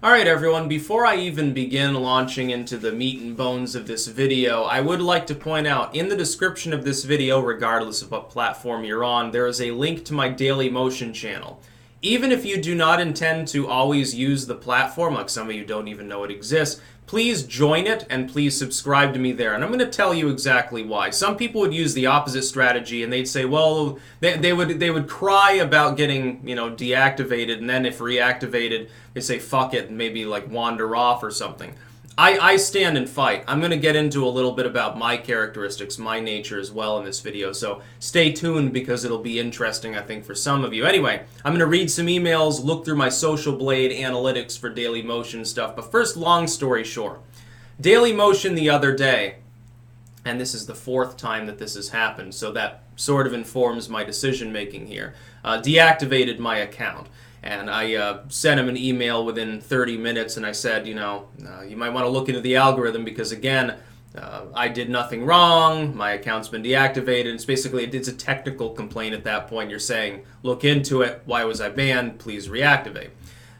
Alright everyone, before I even begin launching into the meat and bones of this video, I would like to point out in the description of this video, regardless of what platform you're on, there is a link to my Dailymotion channel. Even if you do not intend to always use the platform, like some of you don't even know it exists, please join it and please subscribe to me there. And I'm going to tell you exactly why. Some people would use the opposite strategy and they'd say, well, they would cry about getting, deactivated, and then if reactivated, they say fuck it and maybe like wander off or something. I stand and fight. I'm going to get into a little bit about my characteristics, my nature as well in this video, so stay tuned because it'll be interesting, I think, for some of you. Anyway, I'm going to read some emails, look through my Social Blade analytics for Dailymotion stuff, but first, long story short. Dailymotion the other day, and this is the fourth time that this has happened, so that sort of informs my decision making here, deactivated my account. And I sent him an email within 30 minutes and I said, you might want to look into the algorithm because, again, I did nothing wrong. My account's been deactivated. It's basically, it's a technical complaint at that point. You're saying, look into it. Why was I banned? Please reactivate.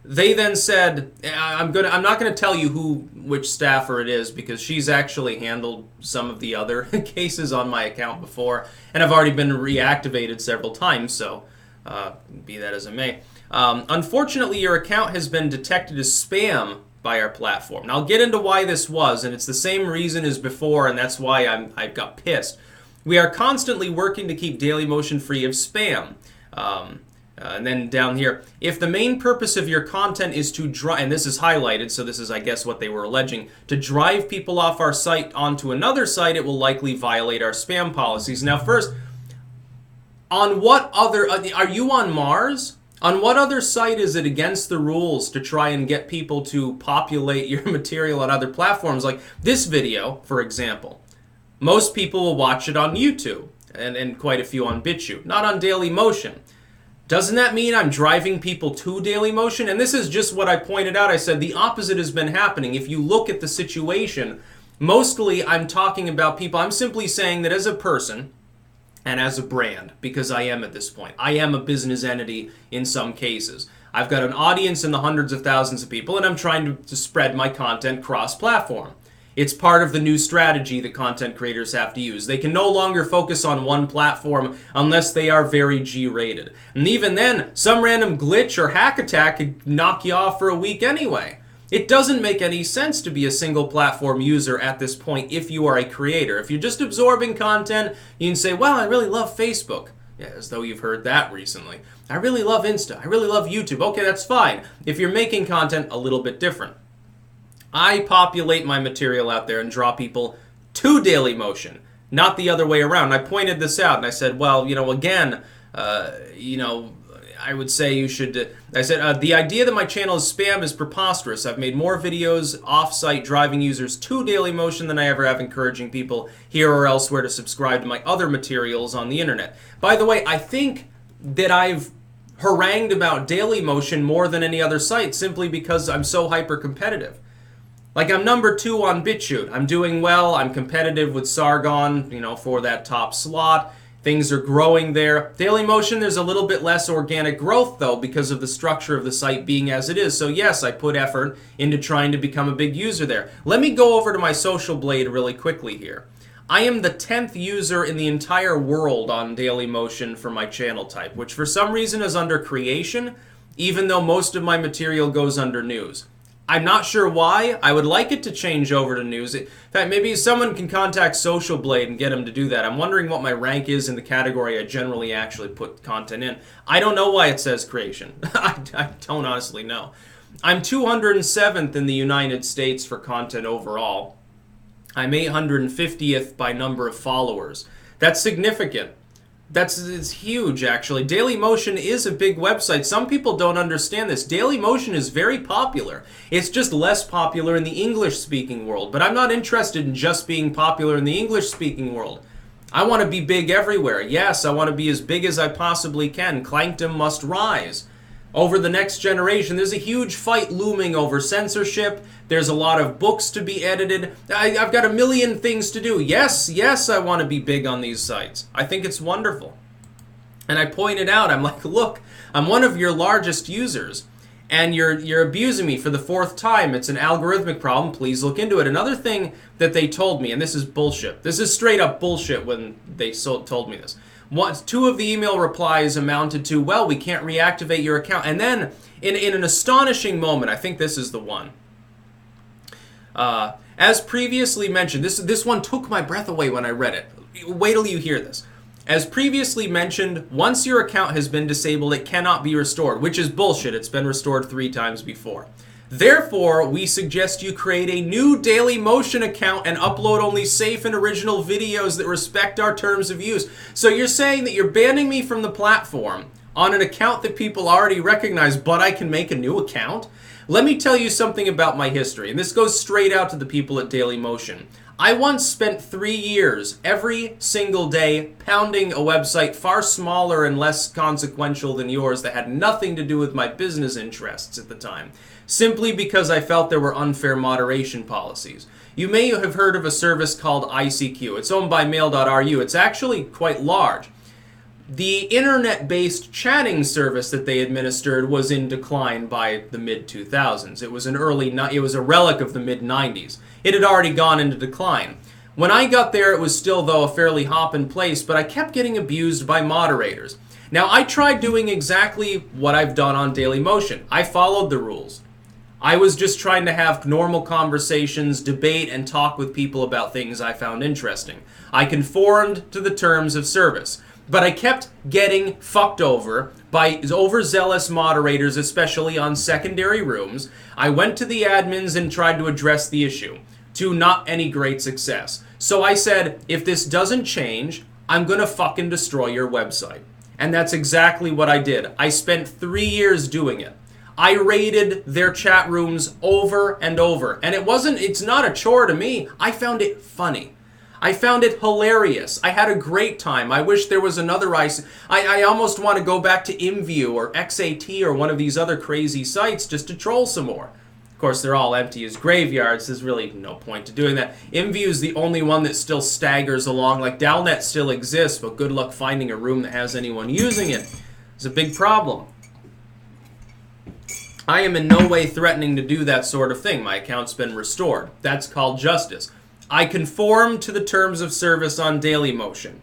They then said, I'm not going to tell you which staffer it is because she's actually handled some of the other cases on my account before, and I've already been reactivated several times, so be that as it may. Unfortunately, your account has been detected as spam by our platform. Now, I'll get into why this was, and it's the same reason as before, and that's why I got pissed. We are constantly working to keep Dailymotion free of spam. And then down here, if the main purpose of your content is to drive, and this is highlighted, so this is, I guess, what they were alleging, to drive people off our site onto another site, it will likely violate our spam policies. Now, first, on what other, are you on Mars? On what other site is it against the rules to try and get people to populate your material on other platforms? Like this video, for example. Most people will watch it on YouTube, and quite a few on BitChute, not on Dailymotion. Doesn't that mean I'm driving people to Dailymotion? And this is just what I pointed out. I said the opposite has been happening. If you look at the situation, mostly I'm talking about people. I'm simply saying that as a person, and as a brand, because I am at this point. I am a business entity in some cases. I've got an audience in the hundreds of thousands of people, and I'm trying to spread my content cross-platform. It's part of the new strategy that content creators have to use. They can no longer focus on one platform unless they are very G-rated. And even then, some random glitch or hack attack could knock you off for a week anyway. It doesn't make any sense to be a single platform user at this point if you are a creator. If you're just absorbing content, you can say, well, I really love Facebook. Yeah, as though you've heard that recently. I really love Insta. I really love YouTube. Okay, that's fine. If you're making content, a little bit different. I populate my material out there and draw people to Dailymotion, not the other way around. I pointed this out and I said, well, again, I would say you should, I said, the idea that my channel is spam is preposterous. I've made more videos off-site driving users to Dailymotion than I ever have encouraging people here or elsewhere to subscribe to my other materials on the internet. By the way, I think that I've harangued about Dailymotion more than any other site simply because I'm so hyper-competitive. Like, I'm number 2 on BitChute. I'm doing well. I'm competitive with Sargon, for that top slot. Things are growing there. Dailymotion, there's a little bit less organic growth, though, because of the structure of the site being as it is. So, yes, I put effort into trying to become a big user there. Let me go over to my Social Blade really quickly here. I am the 10th user in the entire world on Dailymotion for my channel type, which for some reason is under creation, even though most of my material goes under news. I'm not sure why. I would like it to change over to news. In fact, maybe someone can contact Social Blade and get them to do that. I'm wondering what my rank is in the category I generally actually put content in. I don't know why it says creation. I don't honestly know. I'm 207th in the United States for content overall. I'm 850th by number of followers. That's significant. It's huge, actually. Dailymotion is a big website. Some people don't understand this. Dailymotion is very popular. It's just less popular in the English-speaking world. But I'm not interested in just being popular in the English-speaking world. I want to be big everywhere. Yes, I want to be as big as I possibly can. Clankdom must rise. Over the next generation, there's a huge fight looming over censorship. There's a lot of books to be edited. I've got a million things to do. Yes, I want to be big on these sites. I think it's wonderful. And I pointed out, I'm like, look, I'm one of your largest users. and you're abusing me for the 4th time. It's an algorithmic problem. Please look into it. Another thing that they told me, and this is bullshit. This is straight up bullshit when they told me this. 2 of the email replies amounted to, well, we can't reactivate your account. And then, in an astonishing moment, I think this is the one. As previously mentioned, this one took my breath away when I read it. Wait till you hear this. As previously mentioned, once your account has been disabled, it cannot be restored, which is bullshit. It's been restored 3 times before. Therefore, we suggest you create a new Dailymotion account and upload only safe and original videos that respect our terms of use. So you're saying that you're banning me from the platform on an account that people already recognize, but I can make a new account? Let me tell you something about my history, and this goes straight out to the people at Dailymotion. I once spent 3 years, every single day, pounding a website far smaller and less consequential than yours that had nothing to do with my business interests at the time, simply because I felt there were unfair moderation policies. You may have heard of a service called ICQ. It's owned by Mail.ru. It's actually quite large. The internet-based chatting service that they administered was in decline by the mid-2000s. It was a relic of the mid-90s. It had already gone into decline. When I got there, it was still, though, a fairly hoppin' place, but I kept getting abused by moderators. Now, I tried doing exactly what I've done on Dailymotion. I followed the rules. I was just trying to have normal conversations, debate, and talk with people about things I found interesting. I conformed to the terms of service. But I kept getting fucked over by overzealous moderators, especially on secondary rooms. I went to the admins and tried to address the issue, to not any great success. So I said, if this doesn't change, I'm gonna fucking destroy your website. And that's exactly what I did. I spent 3 years doing it. I raided their chat rooms over and over. And it's not a chore to me. I found it funny. I found it hilarious. I had a great time. I wish there was another I almost want to go back to ImView or XAT or one of these other crazy sites just to troll some more. Of course, they're all empty as graveyards. There's really no point to doing that. ImView is the only one that still staggers along. Like, Dalnet still exists, but good luck finding a room that has anyone using it. It's a big problem. I am in no way threatening to do that sort of thing. My account's been restored. That's called justice. I conform to the terms of service on Dailymotion.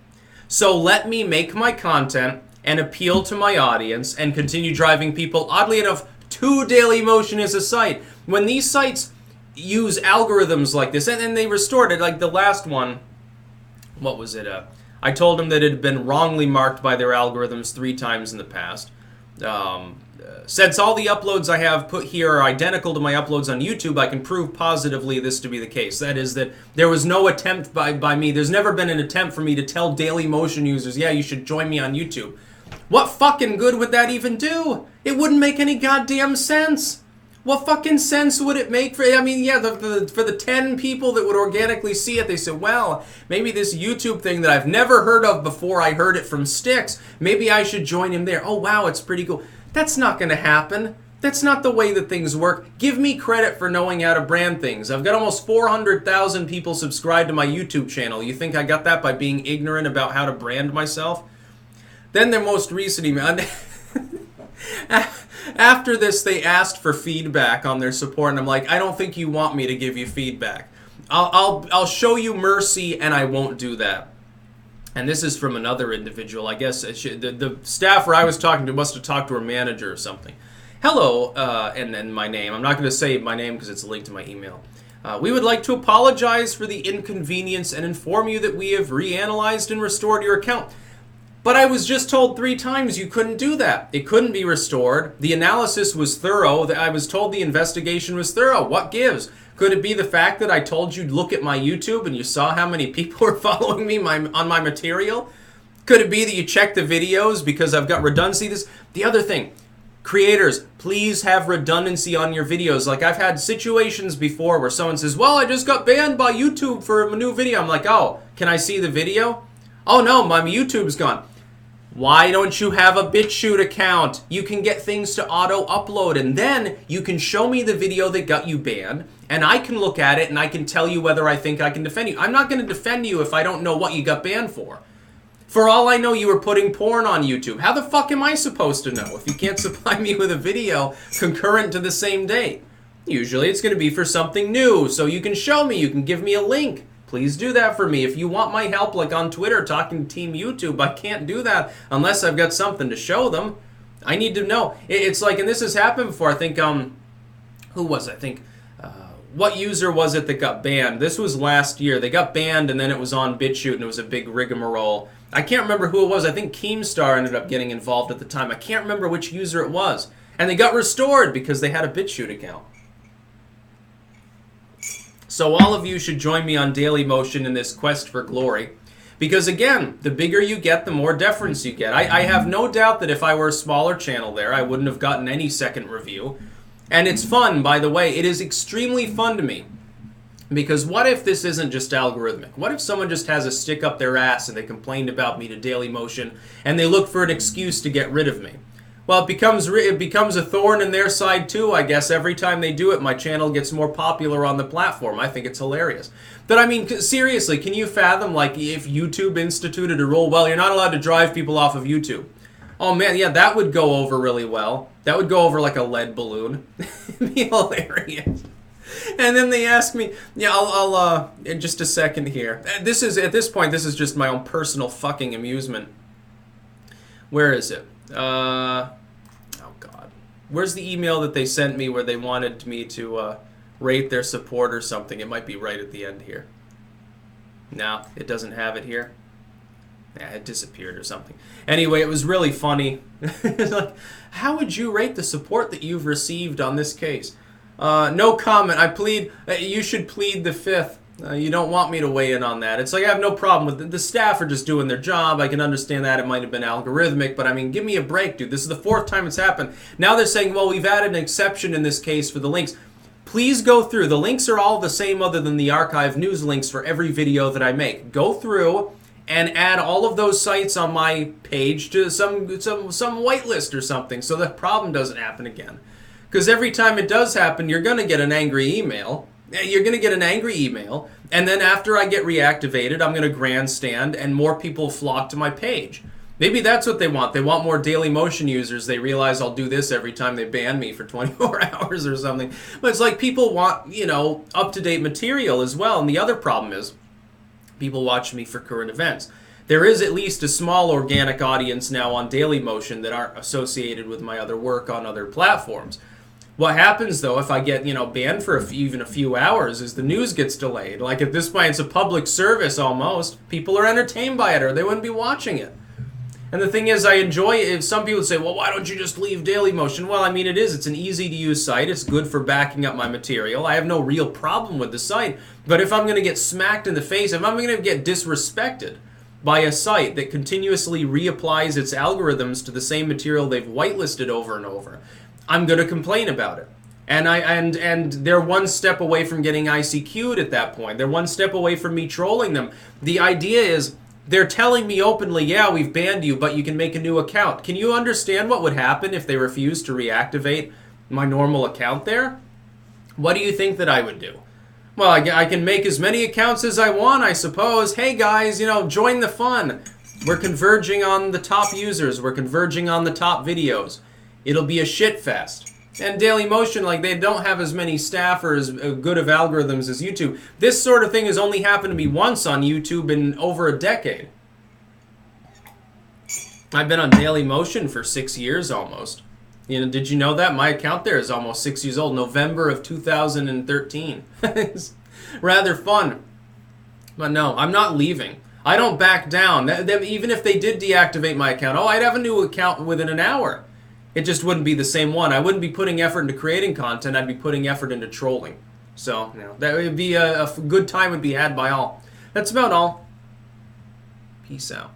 So let me make my content and appeal to my audience and continue driving people, oddly enough, to Dailymotion as a site. When these sites use algorithms like this, and then they restored it, like the last one, what was it? I told them that it had been wrongly marked by their algorithms 3 times in the past. Since all the uploads I have put here are identical to my uploads on YouTube, I can prove positively this to be the case. That is that there was no attempt by me. There's never been an attempt for me to tell Dailymotion users, yeah, you should join me on YouTube. What fucking good would that even do? It wouldn't make any goddamn sense. What fucking sense would it make for, I mean, yeah, for the 10 people that would organically see it, they said, well, maybe this YouTube thing that I've never heard of before I heard it from Styx, maybe I should join him there. Oh, wow, it's pretty cool. That's not going to happen. That's not the way that things work. Give me credit for knowing how to brand things. I've got almost 400,000 people subscribed to my YouTube channel. You think I got that by being ignorant about how to brand myself? Then their most recent email. After this, they asked for feedback on their support, and I'm like, I don't think you want me to give you feedback. I'll show you mercy, and I won't do that. And this is from another individual. I guess the staffer I was talking to must have talked to her manager or something. Hello, and then my name. I'm not going to say my name because it's linked to my email. We would like to apologize for the inconvenience and inform you that we have reanalyzed and restored your account. But I was just told 3 times you couldn't do that. It couldn't be restored. The analysis was thorough. I was told the investigation was thorough. What gives? Could it be the fact that I told you to look at my YouTube and you saw how many people were following me on my material? Could it be that you checked the videos because I've got redundancy? The other thing, creators, please have redundancy on your videos. Like, I've had situations before where someone says, well, I just got banned by YouTube for a new video. I'm like, oh, can I see the video? Oh no, my YouTube's gone. Why don't you have a BitChute account? You can get things to auto-upload, and then you can show me the video that got you banned, and I can look at it and I can tell you whether I think I can defend you. I'm not going to defend you if I don't know what you got banned for. For all I know, you were putting porn on YouTube. How the fuck am I supposed to know if you can't supply me with a video concurrent to the same date? Usually it's going to be for something new, so you can show me, you can give me a link. Please do that for me. If you want my help, like on Twitter, talking to Team YouTube, I can't do that unless I've got something to show them. I need to know. It's like, and this has happened before, I think, who was it? I think, what user was it that got banned? This was last year. They got banned, and then it was on BitChute, and it was a big rigmarole. I can't remember who it was. I think Keemstar ended up getting involved at the time. I can't remember which user it was. And they got restored because they had a BitChute account. So all of you should join me on Dailymotion in this quest for glory. Because again, the bigger you get, the more deference you get. I have no doubt that if I were a smaller channel there, I wouldn't have gotten any second review. And it's fun, by the way. It is extremely fun to me. Because what if this isn't just algorithmic? What if someone just has a stick up their ass and they complained about me to Dailymotion and they look for an excuse to get rid of me? Well, it becomes a thorn in their side too, I guess. Every time they do it, my channel gets more popular on the platform. I think it's hilarious. But I mean, seriously, can you fathom, like, if YouTube instituted a rule, well, you're not allowed to drive people off of YouTube? Oh man, yeah, that would go over really well. That would go over like a lead balloon. It'd be hilarious. And then they ask me, yeah, I'll in just a second here. At this point, this is just my own personal fucking amusement. Where is it? Oh God. Where's the email that they sent me where they wanted me to rate their support or something? It might be right at the end here. No, it doesn't have it here. Yeah, it disappeared or something. Anyway, it was really funny. It's like, how would you rate the support that you've received on this case? No comment. I plead, you should plead the fifth. You don't want me to weigh in on that. It's like I have no problem with it. The staff are just doing their job. I can understand that it might have been algorithmic, but I mean, give me a break, dude. This is the fourth time it's happened. Now they're saying, well, we've added an exception in this case for the links. Please go through. The links are all the same other than the archive news links for every video that I make. Go through and add all of those sites on my page to some whitelist or something so that problem doesn't happen again. Because every time it does happen, you're going to get an angry email. You're going to get an angry email, and then after I get reactivated, I'm going to grandstand, and more people flock to my page. Maybe that's what they want. They want more Dailymotion users. They realize I'll do this every time they ban me for 24 hours or something. But it's like people want, you know, up-to-date material as well. And the other problem is people watch me for current events. There is at least a small organic audience now on Dailymotion that aren't associated with my other work on other platforms. What happens, though, if I get, you know, banned for even a few hours is the news gets delayed. Like, at this point, it's a public service almost. People are entertained by it or they wouldn't be watching it. And the thing is, I enjoy it. If some people say, well, why don't you just leave Dailymotion? Well, I mean, it is. It's an easy-to-use site. It's good for backing up my material. I have no real problem with the site. But if I'm going to get smacked in the face, if I'm going to get disrespected by a site that continuously reapplies its algorithms to the same material they've whitelisted over and over, I'm going to complain about it. And they're one step away from getting ICQ'd at that point. They're one step away from me trolling them. The idea is they're telling me openly, yeah, we've banned you, but you can make a new account. Can you understand what would happen if they refused to reactivate my normal account there? What do you think that I would do? Well, I can make as many accounts as I want, I suppose. Hey guys, you know, join the fun. We're converging on the top users. We're converging on the top videos. It'll be a shit fest. And Dailymotion, like, they don't have as many staff or as good of algorithms as YouTube. This sort of thing has only happened to me once on YouTube in over a decade. I've been on Dailymotion for 6 years almost. You know, did you know that? My account there is almost 6 years old. November of 2013. It's rather fun. But no, I'm not leaving. I don't back down. Even if they did deactivate my account, oh, I'd have a new account within an hour. It just wouldn't be the same one. I wouldn't be putting effort into creating content. I'd be putting effort into trolling. So, you know, that would be a good time would be had by all. That's about all. Peace out.